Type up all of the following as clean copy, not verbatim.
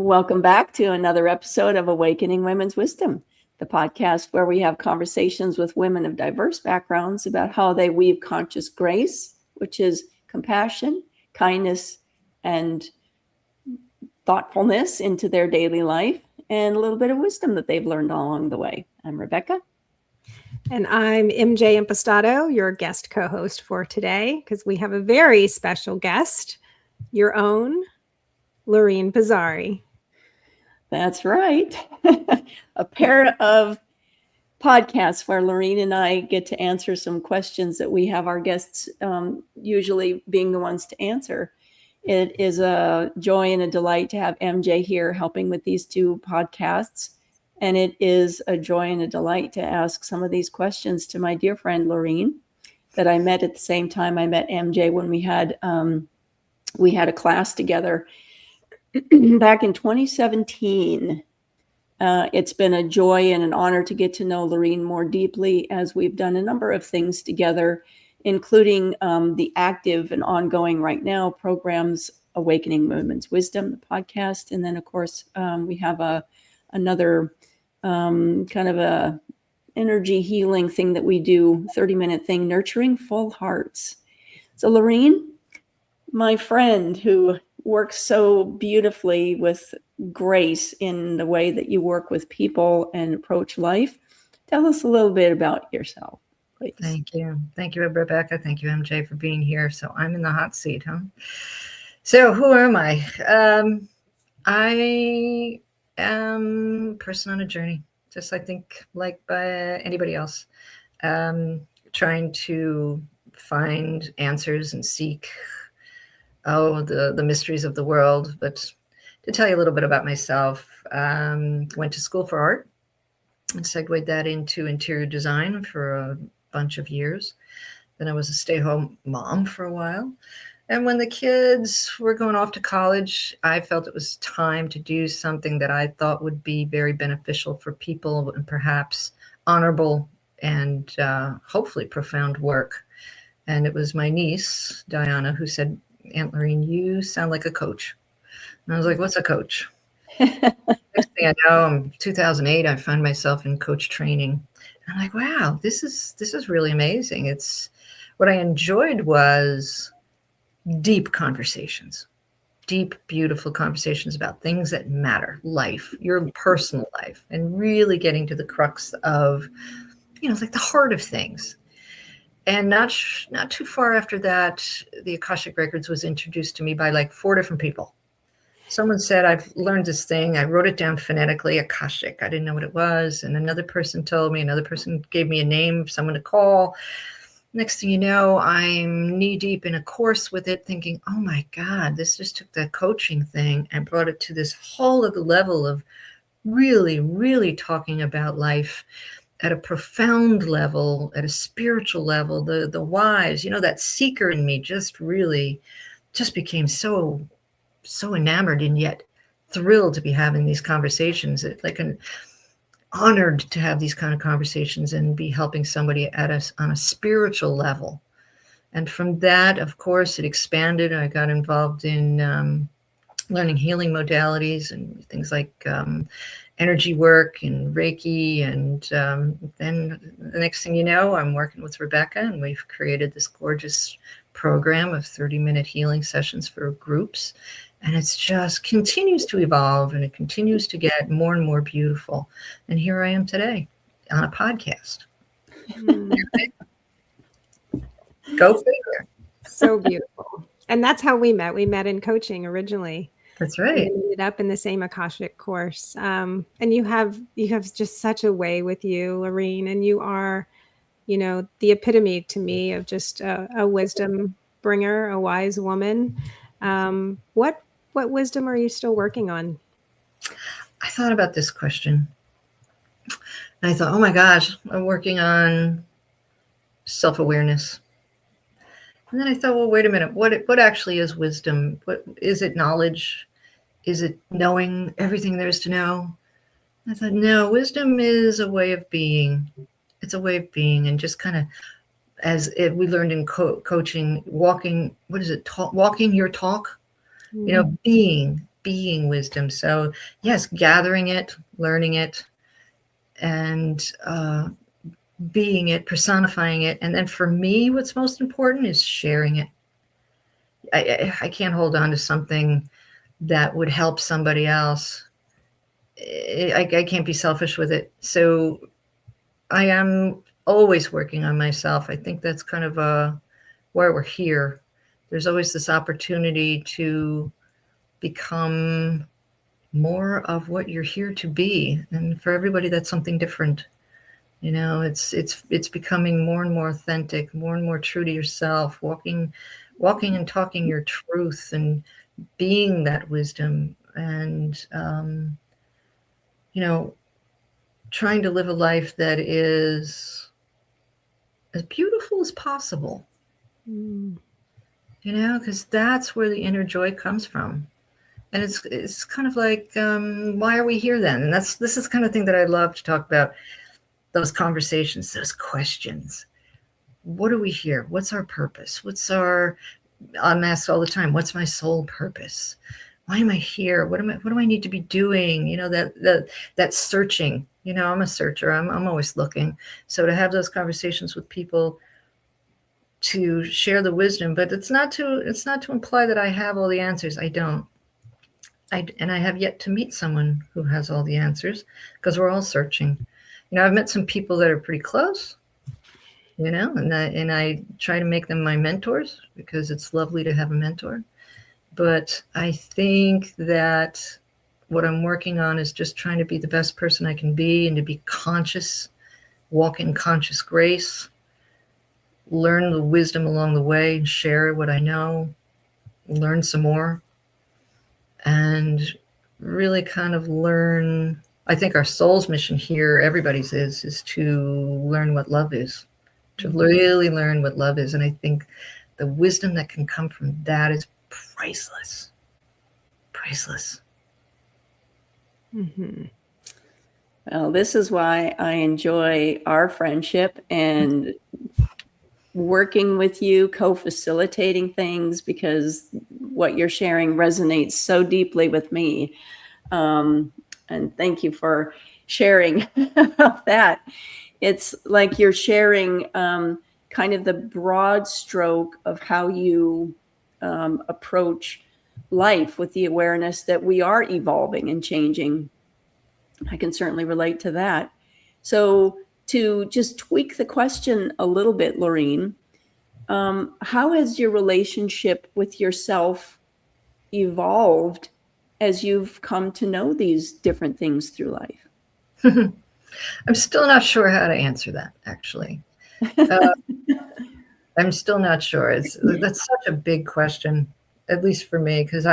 Welcome back to another episode of Awakening Women's Wisdom, the podcast where we have conversations with women of diverse backgrounds about how they weave conscious grace, which is compassion, kindness, and thoughtfulness into their daily life, and a little bit of wisdom that they've learned along the way. I'm Rebecca. And I'm MJ Impastato, your guest co-host for today, because we have a very special guest, your own Laurine Pisarri. That's right. A pair of podcasts where Laurine and I get to answer some questions that we have our guests usually being the ones to answer. It is a joy and a delight to have MJ here helping with these two podcasts. And it is a joy and a delight to ask some of these questions to my dear friend Laurine that I met at the same time I met MJ when we had a class together back in 2017. It's been a joy and an honor to get to know Laurine more deeply as we've done a number of things together, including the active and ongoing right now programs, Awakening Women's Wisdom, the podcast. And then, of course, we have another kind of a energy healing thing that we do, 30-minute thing, Nurturing Full Hearts. So Laurine, my friend who works so beautifully with grace in the way that you work with people and approach life, tell us a little bit about yourself, please. Thank you. Thank you, Rebecca. Thank you, MJ, for being here. So I'm in the hot seat, huh? So who am I? I am a person on a journey, just I think like by anybody else, trying to find answers and seek the mysteries of the world. But to tell you a little bit about myself, went to school for art and segued that into interior design for a bunch of years. Then I was a stay-home mom for a while. And when the kids were going off to college, I felt it was time to do something that I thought would be very beneficial for people and perhaps honorable and hopefully profound work. And it was my niece, Diana, who said, Aunt Laurine, you sound like a coach. And I was like, what's a coach? Next thing I know, in 2008, I found myself in coach training. And I'm like, wow, this is really amazing. What I enjoyed was deep conversations, deep, beautiful conversations about things that matter, life, your personal life, and really getting to the crux of, like the heart of things. And not too far after that, the Akashic Records was introduced to me by like 4 different people. Someone said, I've learned this thing. I wrote it down phonetically, Akashic. I didn't know what it was. And another person told me, another person gave me a name, someone to call. Next thing you know, I'm knee deep in a course with it thinking, oh my God, this just took that coaching thing and brought it to this whole other level of really, really talking about life at a profound level, at a spiritual level, the whys, that seeker in me just became so enamored and yet thrilled to be having these conversations. It's like honored to have these kind of conversations and be helping somebody on a spiritual level. And from that, of course, it expanded. I got involved in learning healing modalities and things like energy work and Reiki. And then the next thing you know, I'm working with Rebecca, and we've created this gorgeous program of 30-minute healing sessions for groups. And it's just continues to evolve, and it continues to get more and more beautiful. And here I am today on a podcast. Go figure. So beautiful. And that's how we met. We met in coaching originally. That's right. And ended up in the same Akashic course. And you have just such a way with you, Laurine, and you are, the epitome to me of just a wisdom bringer, a wise woman. What wisdom are you still working on? I thought about this question. And I thought, oh my gosh, I'm working on self-awareness. And then I thought, well, wait a minute, what actually is wisdom? What is it? Knowledge? Is it knowing everything there is to know? I thought, no, wisdom is a way of being. It's a way of being, and just kind of, we learned in coaching, walking, walking your talk. Being being wisdom. So yes, gathering it, learning it, and being it, personifying it. And then for me, what's most important is sharing it. I can't hold on to something that would help somebody else. I can't be selfish with it. So I am always working on myself. I think that's kind of why we're here. There's always this opportunity to become more of what you're here to be. And for everybody, that's something different. You know, it's becoming more and more authentic, more and more true to yourself, walking and talking your truth and being that wisdom, and you know, trying to live a life that is as beautiful as possible. You know, because that's where the inner joy comes from. And it's kind of like, why are we here then? And this is the kind of thing that I love to talk about, those conversations, those questions. What are we here? What's our purpose? I'm asked all the time, what's my soul purpose? Why am I here? What do I need to be doing? You know, that searching. You know, I'm a searcher. I'm always looking. So to have those conversations with people, to share the wisdom, but it's not to imply that I have all the answers. I don't. And I have yet to meet someone who has all the answers, because we're all searching. You know, I've met some people that are pretty close, you know, and I try to make them my mentors, because it's lovely to have a mentor. But I think that what I'm working on is just trying to be the best person I can be, and to be conscious, walk in conscious grace, learn the wisdom along the way, and share what I know, learn some more, and really kind of learn. I think our soul's mission here, everybody's is to learn what love is, to really learn what love is. And I think the wisdom that can come from that is priceless. Priceless. Mm-hmm. Well, this is why I enjoy our friendship and working with you, co-facilitating things, because what you're sharing resonates so deeply with me. And thank you for sharing about that. It's like you're sharing kind of the broad stroke of how you approach life, with the awareness that we are evolving and changing. I can certainly relate to that. So to just tweak the question a little bit, Laurine, how has your relationship with yourself evolved as you've come to know these different things through life? I'm still not sure how to answer that, actually. I'm still not sure. That's such a big question, at least for me, because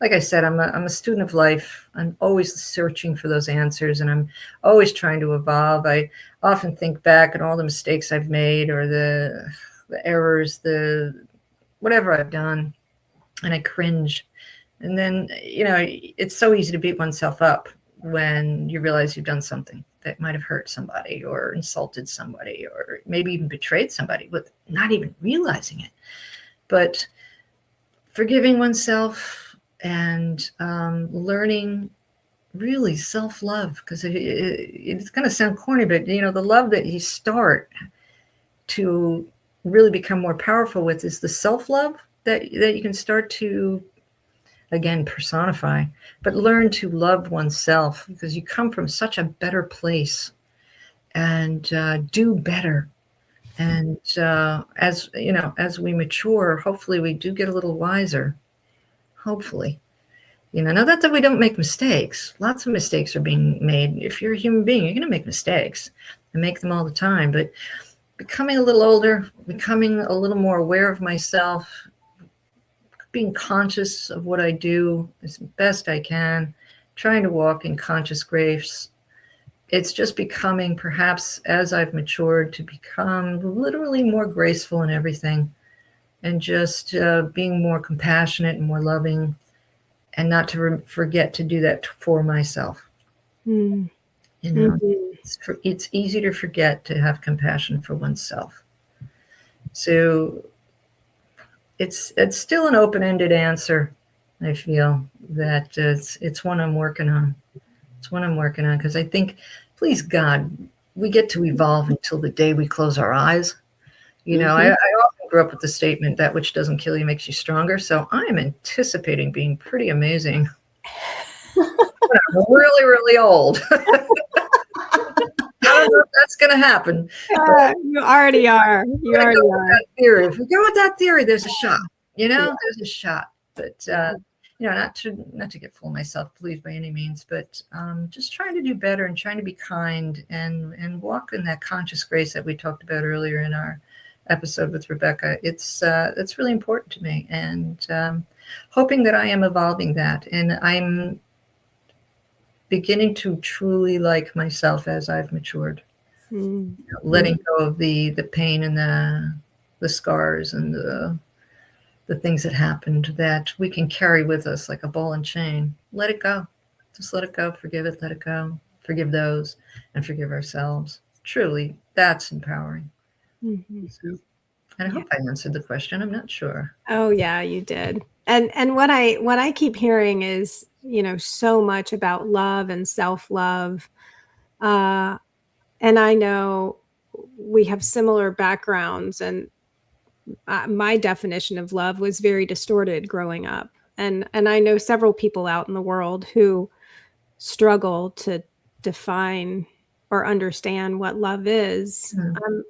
like I said, I'm a student of life. I'm always searching for those answers, and I'm always trying to evolve. I often think back on all the mistakes I've made, or the errors, the whatever I've done, and I cringe. And then, you know, it's so easy to beat oneself up when you realize you've done something that might have hurt somebody, or insulted somebody, or maybe even betrayed somebody with not even realizing it. But forgiving oneself, and learning really self-love, because it's going to sound corny, but you know, the love that you start to really become more powerful with is the self-love that you can start to, again, personify, but learn to love oneself, because you come from such a better place, and do better. And as you know, as we mature, hopefully we do get a little wiser. Hopefully, you know, not that we don't make mistakes. Lots of mistakes are being made. If you're a human being, you're going to make mistakes, and make them all the time. But becoming a little older, becoming a little more aware of myself, being conscious of what I do as best I can, trying to walk in conscious grace. It's just becoming, perhaps as I've matured, to become literally more graceful in everything, and just being more compassionate and more loving, and not to forget to do that for myself. You know, it's easy to forget to have compassion for oneself. So it's still an open-ended answer. I feel that it's one I'm working on. It's one I'm working on because I think, please God, we get to evolve until the day we close our eyes. You know, I often grew up with the statement that which doesn't kill you makes you stronger. So I am anticipating being pretty amazing when I'm really, really old. I don't know if that's going to happen. You already are. You already are. Theory. If we go with that theory, there's a shot. You know, there's a shot. But you know, not to get full of myself, please, by any means, but just trying to do better and trying to be kind and walk in that conscious grace that we talked about earlier in our episode with Rebecca. It's really important to me, and hoping that I am evolving that, and I'm beginning to truly like myself as I've matured. You know, letting go of the pain and the scars and the things that happened that we can carry with us like a ball and chain. Let it go. Just let it go. Forgive it. Let it go. Forgive those and forgive ourselves. Truly, that's empowering. So, and I hope I answered the question. I'm not sure. Oh yeah, you did. And what I keep hearing is, you know, so much about love and self-love. And I know we have similar backgrounds, and my definition of love was very distorted growing up. And I know several people out in the world who struggle to define or understand what love is.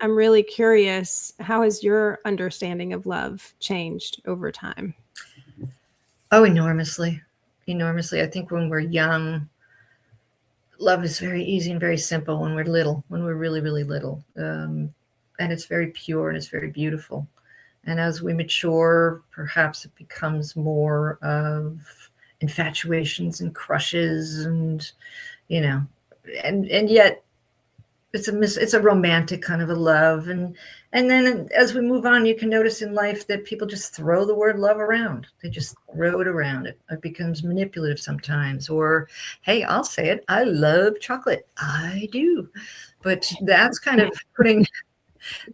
I'm really curious, how has your understanding of love changed over time? Oh, enormously. Enormously. I think when we're young, love is very easy and very simple when we're little, when we're really, really little. And it's very pure and it's very beautiful. And as we mature, perhaps it becomes more of infatuations and crushes and, you know, and yet it's a romantic kind of a love. And then as we move on, you can notice in life that people just throw the word love around. They just throw it around. It becomes manipulative sometimes. Or, hey, I'll say it. I love chocolate. I do. But that's kind of putting,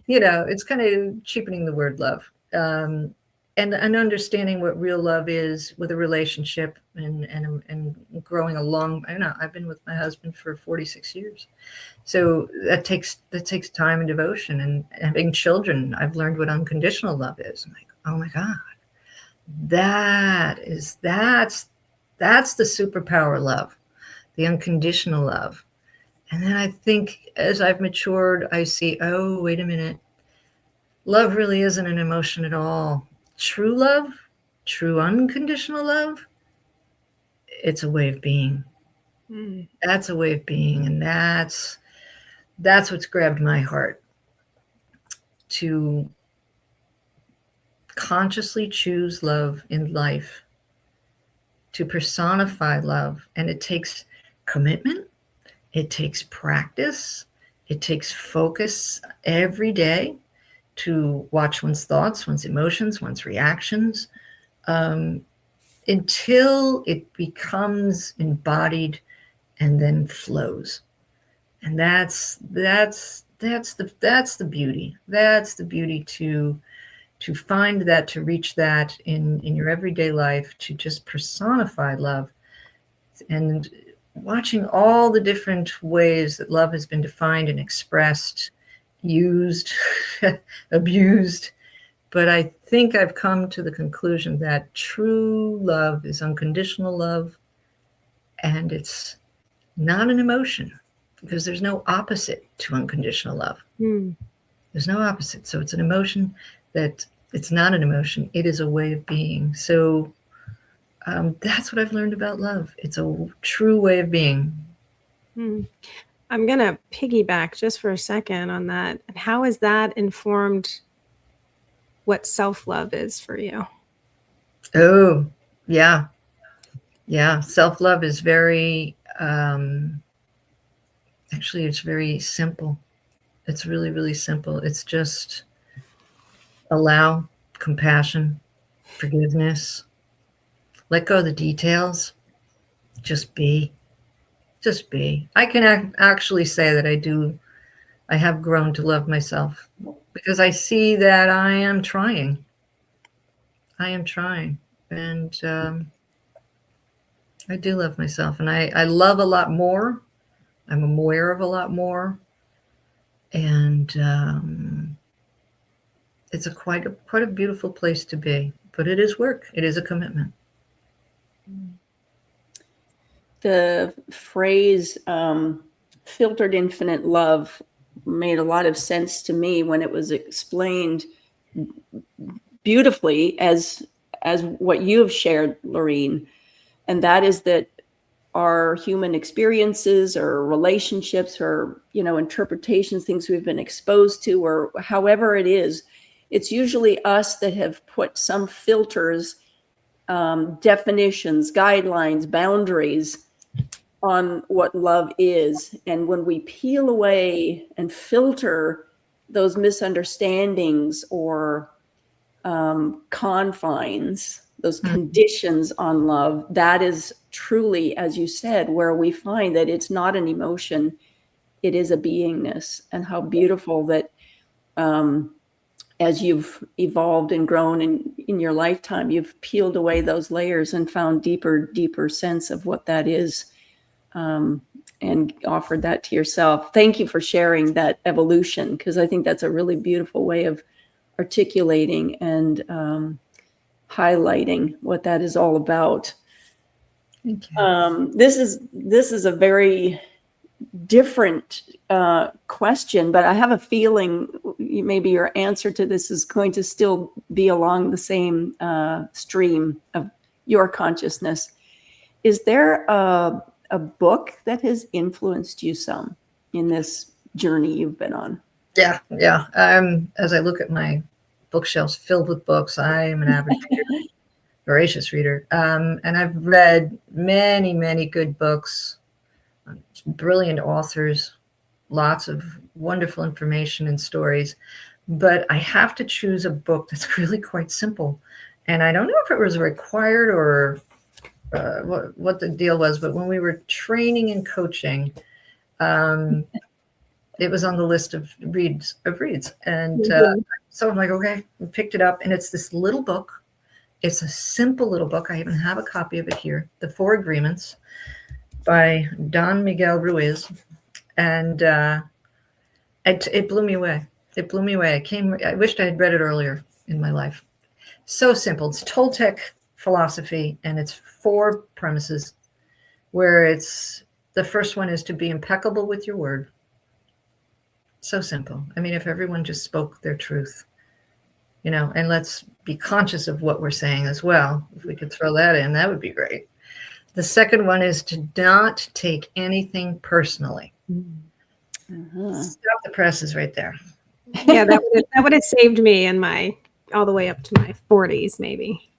you know, it's kind of cheapening the word love. And understanding what real love is with a relationship and growing along. I don't know, I've been with my husband for 46 years. So that takes time and devotion, and having children. I've learned what unconditional love is. I'm like, oh my God, that's the superpower love, the unconditional love. And then I think as I've matured, I see, oh, wait a minute. Love really isn't an emotion at all. True love, true unconditional love, it's a way of being. That's a way of being. And that's what's grabbed my heart, to consciously choose love in life, to personify love. And it takes commitment. It takes practice. It takes focus every day to watch one's thoughts, one's emotions, one's reactions, until it becomes embodied and then flows. And that's the beauty. That's the beauty to find that, to reach that in your everyday life, to just personify love. And watching all the different ways that love has been defined and expressed, used, abused. But I think I've come to the conclusion that true love is unconditional love, and it's not an emotion, because there's no opposite to unconditional love. There's no opposite. So it's an emotion that it's not an emotion. It is a way of being. So that's what I've learned about love. It's a true way of being. I'm going to piggyback just for a second on that. And how has that informed what self-love is for you? Oh, yeah. Yeah. Self-love is very, actually, it's very simple. It's really, really simple. It's just allow, compassion, forgiveness, let go of the details, just be. Just be. I can actually say that I have grown to love myself, because I see that I am trying. And I do love myself, and I love a lot more. I'm aware of a lot more, and it's quite a beautiful place to be. But it is work. It is a commitment. The phrase filtered infinite love made a lot of sense to me when it was explained beautifully as what you have shared, Laurine, and that is that our human experiences or relationships or interpretations, things we've been exposed to, or however it is, it's usually us that have put some filters, definitions, guidelines, boundaries on what love is. And when we peel away and filter those misunderstandings or confines, those conditions on love, that is truly, as you said, where we find that it's not an emotion, it is a beingness. And how beautiful that as you've evolved and grown in your lifetime, you've peeled away those layers and found deeper sense of what that is, and offered that to yourself. Thank you for sharing that evolution, because I think that's a really beautiful way of articulating and highlighting what that is all about. Thank you. This is a very different question, but I have a feeling maybe your answer to this is going to still be along the same stream of your consciousness. Is there a book that has influenced you some in this journey you've been on? Yeah. As I look at my bookshelves filled with books, I am an avid reader, voracious reader, and I've read many good books, brilliant authors, lots of wonderful information and stories. But I have to choose a book that's really quite simple, and I don't know if it was required or what the deal was, but when we were training and coaching, it was on the list of reads. And so I'm like, okay, I picked it up, and it's this little book. It's a simple little book. I even have a copy of it here, The Four Agreements by Don Miguel Ruiz. And it blew me away. It blew me away. I wished I had read it earlier in my life. So simple. It's Toltec philosophy, and it's 4 premises, where the first one is to be impeccable with your word. So simple. I mean, if everyone just spoke their truth, and let's be conscious of what we're saying as well. If we could throw that in, that would be great. The second one is to not take anything personally. Stop the presses right there. Yeah, that would have saved me in all the way up to my 40s, maybe.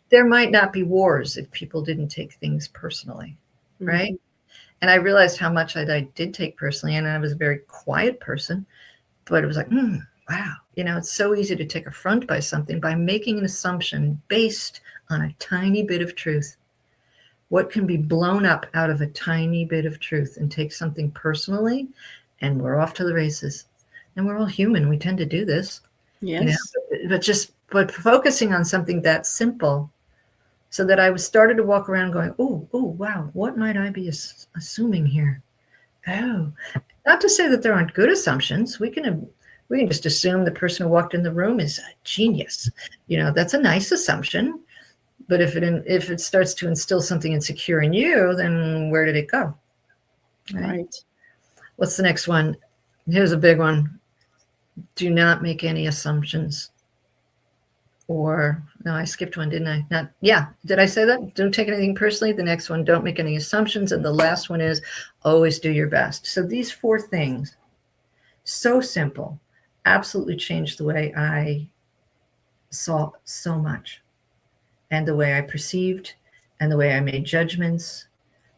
There might not be wars if people didn't take things personally, right? Mm-hmm. And I realized how much I did take personally, and I was a very quiet person, but it was like, wow, it's so easy to take affront by something by making an assumption based on a tiny bit of truth. What can be blown up out of a tiny bit of truth and take something personally, and we're off to the races. And we're all human. We tend to do this. Yes. But focusing on something that simple, so that I started to walk around going, oh, wow, what might I be assuming here? Oh, not to say that there aren't good assumptions. We can just assume the person who walked in the room is a genius. That's a nice assumption. But if it starts to instill something insecure in you, then where did it go? Right. What's the next one? Here's a big one. Do not make any assumptions. Or, no, I skipped one, didn't I? Did I say that? Don't take anything personally. The next one, don't make any assumptions. And the last one is always do your best. So these 4 things, so simple, absolutely changed the way I saw so much, and the way I perceived, and the way I made judgments.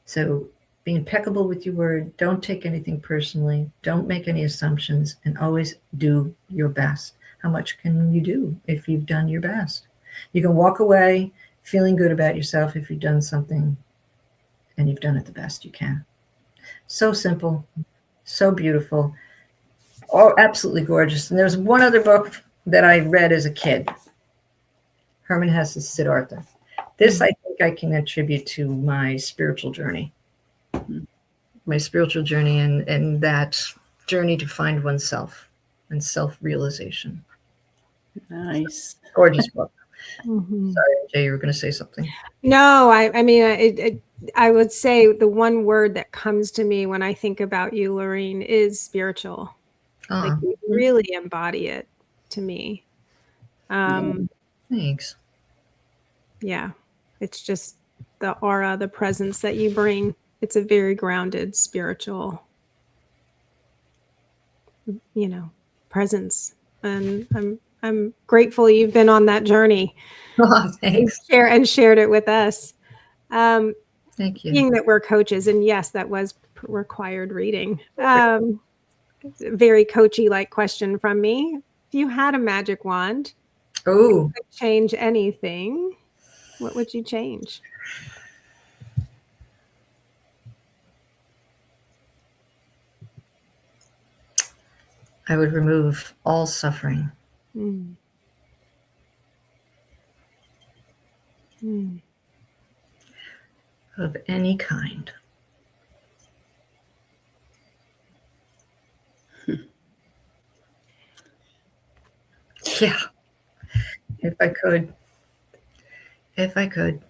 So be impeccable with your word. Don't take anything personally. Don't make any assumptions, and always do your best. How much can you do if you've done your best? You can walk away feeling good about yourself if you've done something and you've done it the best you can. So simple, so beautiful, oh, absolutely gorgeous. And there's one other book that I read as a kid, Hermann Hesse's Siddhartha. This, I think, I can attribute to my spiritual journey. My spiritual journey and that journey to find oneself and self-realization. Nice. Gorgeous book. Mhm. Sorry, Jay, you were going to say something. No, I mean, I would say the one word that comes to me when I think about you, Laurine, is spiritual. Like Oh, you really embody it to me. thanks. Yeah, it's just the aura, the presence that you bring. It's a very grounded, spiritual, presence, and I'm grateful you've been on that journey Oh, thanks. and shared it with us. Thank you. Being that we're coaches, and yes, that was required reading. Very coachy like question from me. If you had a magic wand, Oh, could change anything, what would you change? I would remove all suffering Mm. Mm. of any kind. Yeah. If I could,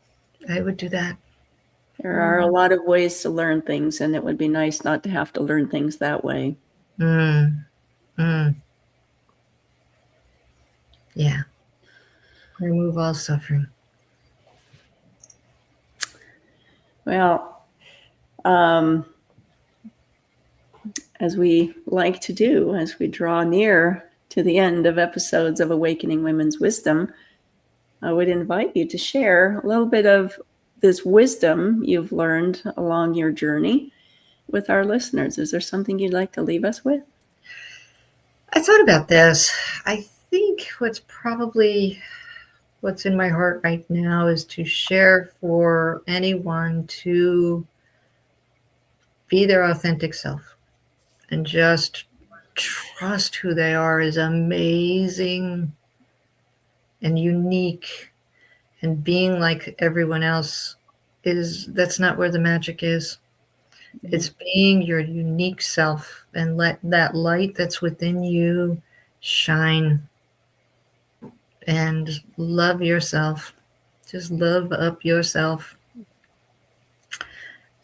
I would do that. There are a lot of ways to learn things, and it would be nice not to have to learn things that way. Yeah. Remove all suffering. Well, as we like to do, as we draw near to the end of episodes of Awakening Women's Wisdom, I would invite you to share a little bit of this wisdom you've learned along your journey with our listeners. Is there something you'd like to leave us with? I thought about this. I think what's in my heart right now is to share for anyone to be their authentic self and just trust who they are is amazing and unique, and being like everyone else that's not where the magic is. It's being your unique self and let that light that's within you shine, and love yourself. Just love up yourself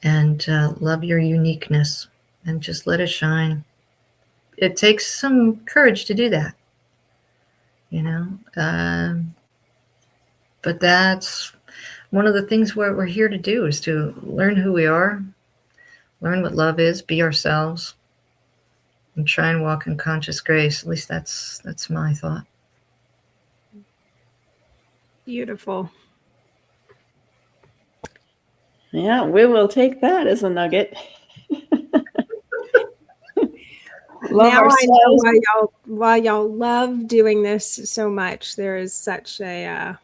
and love your uniqueness and just let it shine. It takes some courage to do that, but that's one of the things what we're here to do, is to learn who we are, learn what love is, be ourselves, and try and walk in conscious grace. At least that's my thought. Beautiful. Yeah, we will take that as a nugget. Love now ourselves. I know why y'all love doing this so much. There is such a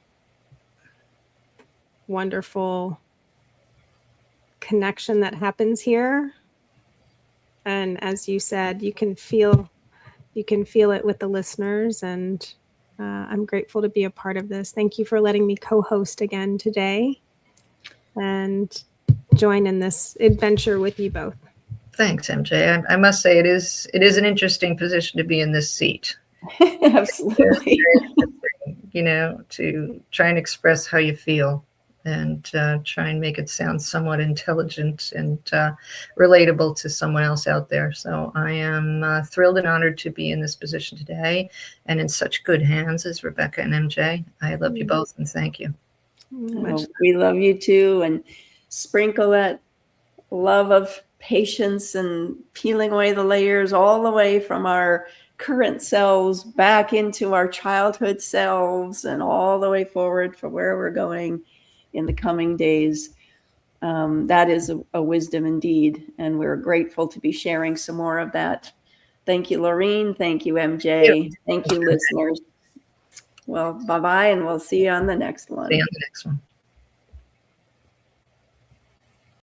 wonderful connection that happens here, and as you said, you can feel it with the listeners, and I'm grateful to be a part of this. Thank you for letting me co-host again today and join in this adventure with you both. Thanks, MJ. I must say it is an interesting position to be in this seat. Absolutely. To try and express how you feel and try and make it sound somewhat intelligent and relatable to someone else out there. So I am thrilled and honored to be in this position today and in such good hands as Rebecca and MJ. I love you both and thank you. Oh, we love you too, and sprinkle that love of patience and peeling away the layers all the way from our current selves back into our childhood selves and all the way forward for where we're going in the coming days. That is a wisdom indeed, and we're grateful to be sharing some more of that. Thank you, Laurine. Thank you, MJ. Thank you, listeners. Well, bye-bye, and we'll see you on the next one. See you on the next one.